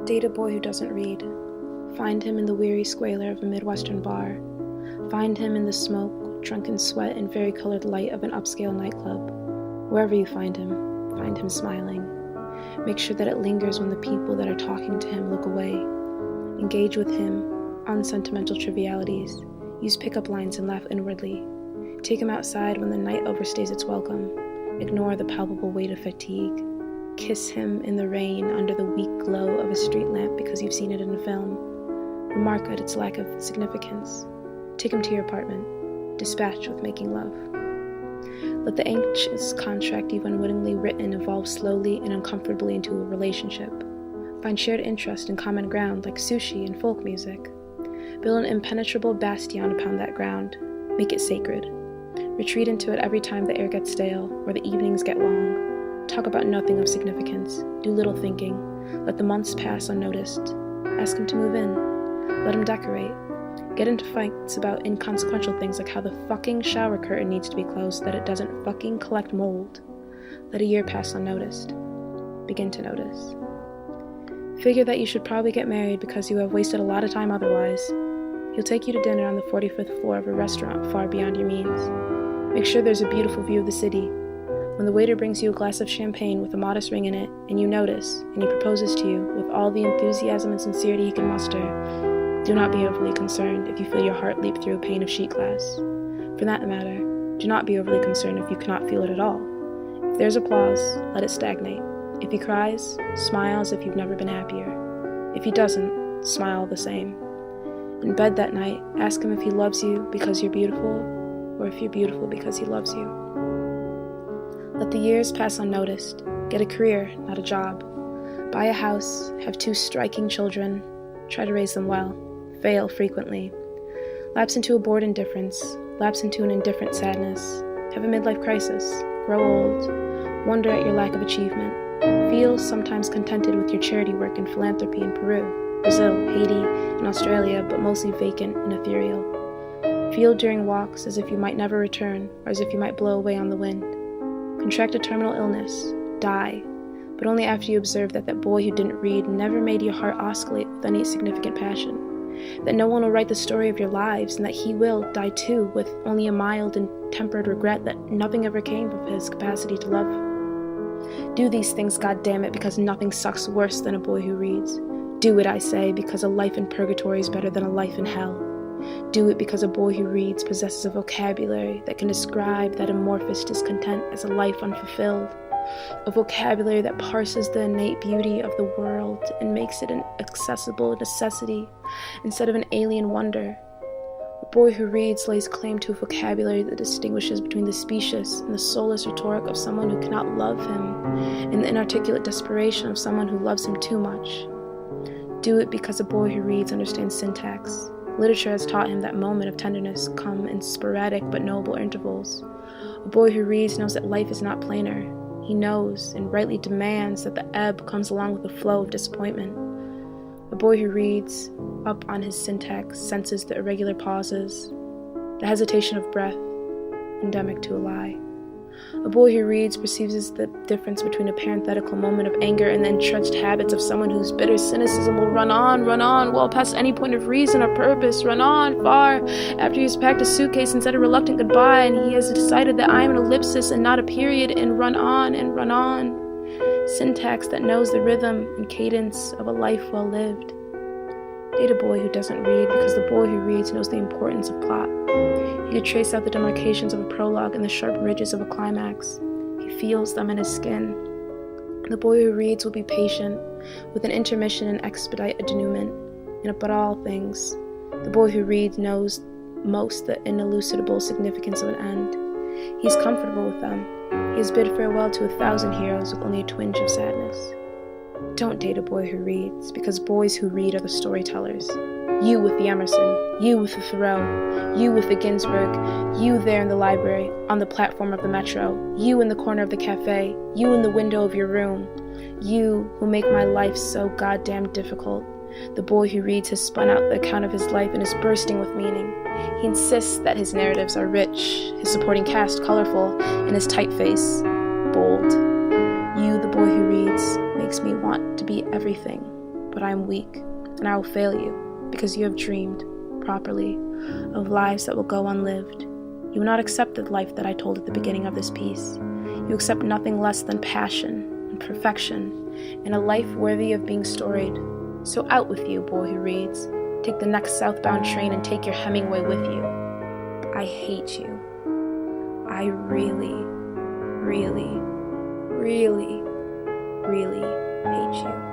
Date a boy who doesn't read. Find him in the weary squalor of a Midwestern bar. Find him in the smoke, drunken sweat, and varicolored light of an upscale nightclub. Wherever you find him smiling. Make sure that it lingers when the people that are talking to him look away. Engage with him on sentimental trivialities. Use pickup lines and laugh inwardly. Take him outside when the night overstays its welcome. Ignore the palpable weight of fatigue. Kiss him in the rain under the weak glow of a street lamp because you've seen it in a film. Remark at its lack of significance. Take him to your apartment. Dispatch with making love. Let the anxious contract you've unwittingly written evolve slowly and uncomfortably into a relationship. Find shared interest and common ground like sushi and folk music. Build an impenetrable bastion upon that ground. Make it sacred. Retreat into it every time the air gets stale or the evenings get long. Talk about nothing of significance. Do little thinking. Let the months pass unnoticed. Ask him to move in. Let him decorate. Get into fights about inconsequential things like how the fucking shower curtain needs to be closed so that it doesn't fucking collect mold. Let a year pass unnoticed. Begin to notice. Figure that you should probably get married because you have wasted a lot of time otherwise. He'll take you to dinner on the 45th floor of a restaurant far beyond your means. Make sure there's a beautiful view of the city. When the waiter brings you a glass of champagne with a modest ring in it, and you notice, and he proposes to you with all the enthusiasm and sincerity he can muster, do not be overly concerned if you feel your heart leap through a pane of sheet glass. For that matter, do not be overly concerned if you cannot feel it at all. If there's applause, let it stagnate. If he cries, smile as if you've never been happier. If he doesn't, smile the same. In bed that night, ask him if he loves you because you're beautiful, or if you're beautiful because he loves you. Let the years pass unnoticed. Get a career, not a job. Buy a house, have 2 striking children, try to raise them well, fail frequently. Lapse into a bored indifference, lapse into an indifferent sadness, have a midlife crisis, grow old, wonder at your lack of achievement, feel sometimes contented with your charity work and philanthropy in Peru, Brazil, Haiti, and Australia, but mostly vacant and ethereal. Feel during walks as if you might never return, or as if you might blow away on the wind. Contract a terminal illness, die, but only after you observe that that boy who didn't read never made your heart oscillate with any significant passion, that no one will write the story of your lives, and that he will die too with only a mild and tempered regret that nothing ever came of his capacity to love. Do these things, goddammit, because nothing sucks worse than a boy who reads. Do it, I say, because a life in purgatory is better than a life in hell. Do it because a boy who reads possesses a vocabulary that can describe that amorphous discontent as a life unfulfilled, a vocabulary that parses the innate beauty of the world and makes it an accessible necessity instead of an alien wonder. A boy who reads lays claim to a vocabulary that distinguishes between the specious and the soulless rhetoric of someone who cannot love him and the inarticulate desperation of someone who loves him too much. Do it because a boy who reads understands syntax. Literature has taught him that moments of tenderness come in sporadic but noble intervals. A boy who reads knows that life is not planar. He knows and rightly demands that the ebb comes along with the flow of disappointment. A boy who reads up on his syntax senses the irregular pauses, the hesitation of breath, endemic to a lie. A boy who reads perceives the difference between a parenthetical moment of anger and the entrenched habits of someone whose bitter cynicism will run on, well past any point of reason or purpose, run on, far, after he has packed a suitcase and said a reluctant goodbye, and he has decided that I am an ellipsis and not a period, and run on and run on. Syntax that knows the rhythm and cadence of a life well lived. Date a boy who doesn't read because the boy who reads knows the importance of plot. He could trace out the demarcations of a prologue and the sharp ridges of a climax. He feels them in his skin. The boy who reads will be patient with an intermission and expedite a denouement. And above all things, the boy who reads knows most the inelucidable significance of an end. He is comfortable with them. He has bid farewell to 1,000 heroes with only a twinge of sadness. Don't date a boy who reads, because boys who read are the storytellers. You with the Emerson, you with the Thoreau, you with the Ginsberg, you there in the library, on the platform of the metro, you in the corner of the cafe, you in the window of your room, you who make my life so goddamn difficult. The boy who reads has spun out the account of his life and is bursting with meaning. He insists that his narratives are rich, his supporting cast colorful, and his typeface bold. You, the boy who reads, makes me want to be everything, but I am weak, and I will fail you, because you have dreamed, properly, of lives that will go unlived. You will not accept the life that I told at the beginning of this piece. You accept nothing less than passion and perfection, and a life worthy of being storied. So out with you, boy who reads. Take the next southbound train and take your Hemingway with you. I hate you. I really, really, really, really hate you.